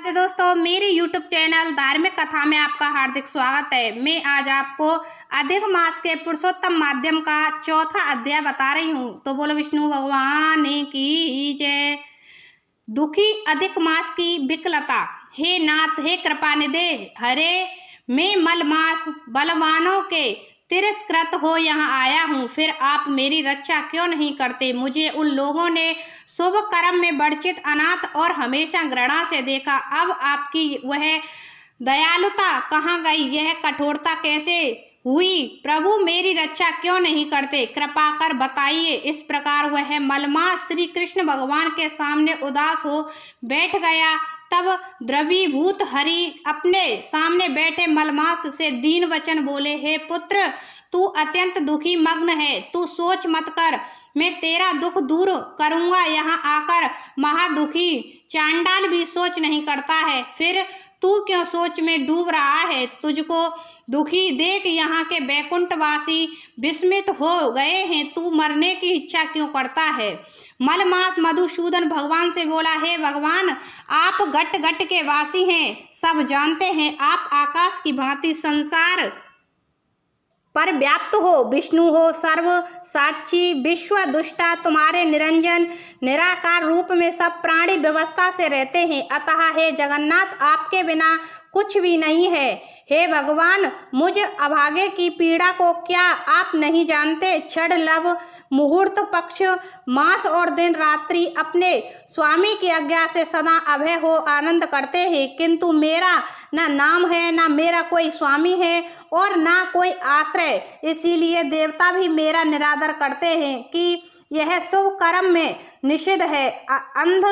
तो दोस्तों, मेरे YouTube चैनल धार्मिक कथा में आपका हार्दिक स्वागत है। मैं आज आपको अधिक मास के पुरुषोत्तम माध्यम का चौथा अध्याय बता रही हूँ। तो बोलो विष्णु भगवान की जय। दुखी अधिक मास की विकलता। हे नाथ, हे कृपा निधे हरे, मैं मल मास बलवानों के तिरस्कृत हो यहाँ आया हूँ, फिर आप मेरी रक्षा क्यों नहीं करते। मुझे उन लोगों ने शुभ कर्म में वर्चित, अनाथ और हमेशा घृणा से देखा। अब आपकी वह दयालुता कहाँ गई, यह कठोरता कैसे हुई। प्रभु मेरी रक्षा क्यों नहीं करते, कृपा कर बताइए। इस प्रकार वह मलमास श्री कृष्ण भगवान के सामने उदास हो बैठ गया। तब द्रवीभूत हरि अपने सामने बैठे मलमास से दीन वचन बोले, हे पुत्र, तू अत्यंत दुखी मग्न है, तू सोच मत कर, मैं तेरा दुख दूर करूंगा। यहाँ आकर महादुखी चांडाल भी सोच नहीं करता है, फिर तू क्यों सोच में डूब रहा है। तुझको दुखी देख यहाँ के बैकुंठवासी विस्मित हो गए हैं, तू मरने की इच्छा क्यों करता है। मलमास मधुसूदन भगवान से बोला, हे भगवान, आप घट घट के वासी हैं, सब जानते हैं। आप आकाश की भांति संसार पर व्याप्त हो, विष्णु हो, सर्व साक्षी, विश्व दुष्टा, तुम्हारे निरंजन निराकार रूप में सब प्राणी व्यवस्था से रहते हैं। अतः हे जगन्नाथ, आपके बिना कुछ भी नहीं है। हे भगवान, मुझ अभागे की पीड़ा को क्या आप नहीं जानते। क्षण लव मुहूर्त पक्ष मास और दिन रात्रि अपने स्वामी की आज्ञा से सदा अभय हो आनंद करते हैं, किंतु मेरा न नाम है, न मेरा कोई स्वामी है और न कोई आश्रय। इसीलिए देवता भी मेरा निरादर करते हैं कि यह शुभ कर्म में निषिद्ध है। अंध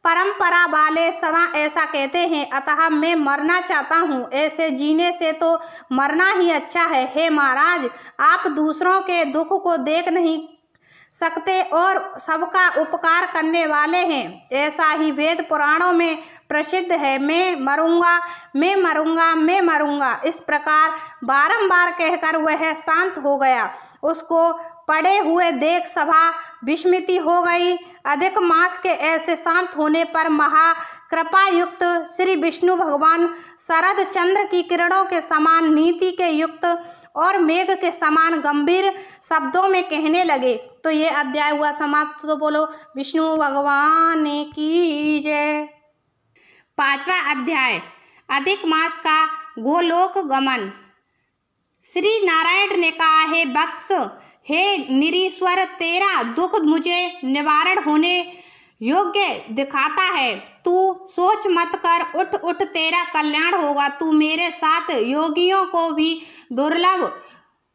परंपरा वाले सदा ऐसा कहते हैं, अतः मैं मरना चाहता हूँ। ऐसे जीने से तो मरना ही अच्छा है। हे महाराज, आप दूसरों के दुख को देख नहीं सकते और सबका उपकार करने वाले हैं, ऐसा ही वेद पुराणों में प्रसिद्ध है। मैं मरूंगा, मैं मरूंगा, मैं मरूंगा, इस प्रकार बारंबार कहकर वह शांत हो गया। उसको पड़े हुए देख सभा विस्मित हो गई। अधिक मास के ऐसे शांत होने पर महाकृपा युक्त श्री विष्णु भगवान शरद चंद्र की किरणों के समान, नीति के युक्त और मेघ के समान गंभीर शब्दों में कहने लगे। तो ये अध्याय हुआ समाप्त। तो बोलो विष्णु भगवान की जय। पांचवा अध्याय, अधिक मास का गोलोक गमन। श्री नारायण ने कहा, हे वत्स, हे निरीश्वर, तेरा दुख मुझे निवारण होने योग्य दिखाता है। तू सोच मत कर, उठ उठ, तेरा कल्याण होगा। तू मेरे साथ योगियों को भी दुर्लभ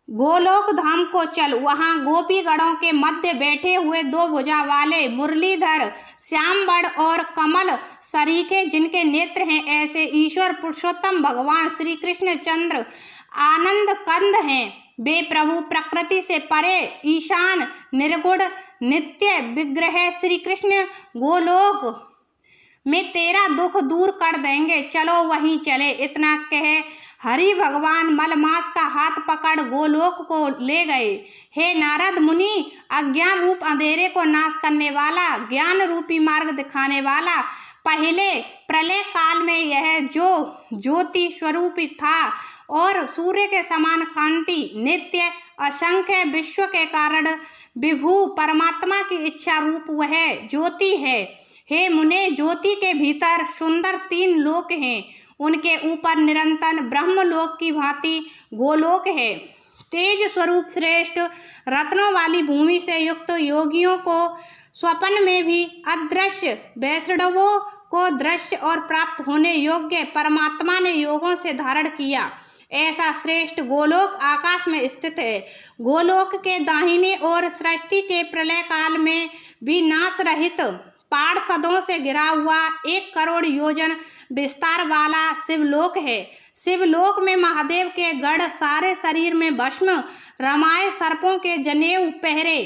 गोलोक धाम को चल। वहाँ गोपीगणों के मध्य बैठे हुए दो भुजा वाले मुरलीधर श्यामबड़ और कमल सरीखे जिनके नेत्र हैं, ऐसे ईश्वर पुरुषोत्तम भगवान श्री कृष्ण चंद्र आनंद कंद हैं। वे प्रभु प्रकृति से परे, ईशान, निर्गुण, नित्य विग्रह श्री कृष्ण गोलोक में तेरा दुख दूर कर देंगे, चलो वहीं चले। इतना कह हरि भगवान मलमास का हाथ पकड़ गोलोक को ले गए। हे नारद मुनि, अज्ञान रूप अंधेरे को नाश करने वाला, ज्ञान रूपी मार्ग दिखाने वाला, पहले प्रलय काल में यह जो ज्योति स्वरूपी था और सूर्य के समान कांति, नित्य असंख्य विश्व के कारण विभू परमात्मा की इच्छा रूप वह ज्योति है। हे मुने, ज्योति के भीतर सुंदर तीन लोक हैं, उनके ऊपर निरंतर ब्रह्मलोक की भांति गोलोक है। तेज स्वरूप श्रेष्ठ रत्नों वाली भूमि से युक्त योगियों को स्वप्न में भी अदृश्य, वैष्णवों को दृश्य और प्राप्त होने योग्य परमात्मा ने योगों से धारण किया। ऐसा श्रेष्ठ गोलोक आकाश में स्थित है। गोलोक के दाहिने ओर सृष्टि के प्रलय काल में भी नाश रहित पार्षदों से घिरा हुआ 1 करोड़ योजन विस्तार वाला शिवलोक है। शिवलोक में महादेव के गढ़, सारे शरीर में भस्म रमाए, सर्पों के जनेऊ पहरे,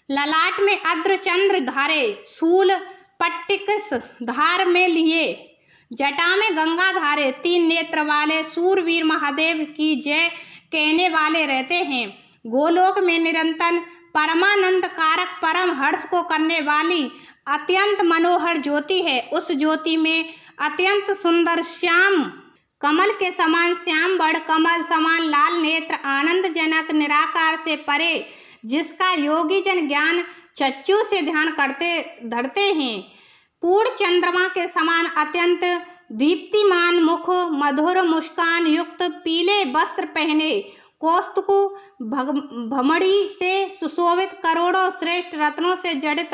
ललाट में अर्धचंद्र धारे, शूल पट्टिकस धार में लिए, जटा में गंगा धारे, 3 नेत्र वाले सूरवीर महादेव की जय कहने वाले रहते हैं। गोलोक में निरंतर परमानंद कारक परम हर्ष को करने वाली अत्यंत मनोहर ज्योति है। उस ज्योति में अत्यंत सुंदर श्याम कमल के समान श्याम बड़ कमल समान लाल नेत्र आनंदजनक निराकार से परे, जिसका योगी जन ज्ञान चक्षु से ध्यान करते धरते हैं। पूर्ण चंद्रमा के समान अत्यंत दीप्तिमान मुख, मधुर मुस्कान युक्त, पीले वस्त्र पहने, कौस्तुक भमड़ी से सुशोभित, करोड़ों श्रेष्ठ रत्नों से जड़ित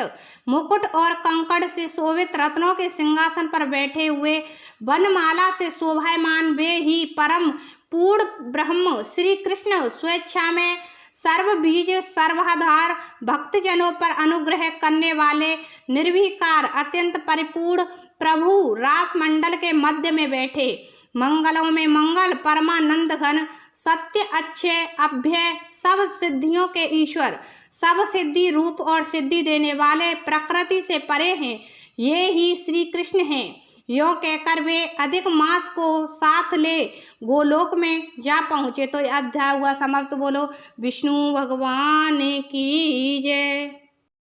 मुकुट और कंकड़ से शोभित, रत्नों के सिंहासन पर बैठे हुए, वनमाला से शोभायमान, वे ही परम पूर्ण ब्रह्म श्री कृष्ण स्वेच्छा में सर्वबीज सर्वाधार, भक्तजनों पर अनुग्रह करने वाले, निर्विकार अत्यंत परिपूर्ण प्रभु रास मंडल के मध्य में बैठे, मंगलों में मंगल, परमानंद घन, सत्य अच्छे अभ्यय, सब सिद्धियों के ईश्वर, सब सिद्धि रूप और सिद्धि देने वाले, प्रकृति से परे हैं, ये ही श्री कृष्ण हैं। यो कहकर वे अधिक मास को साथ ले गोलोक में जा पहुँचे। तो अध्याय हुआ समाप्त। बोलो विष्णु भगवान की जय।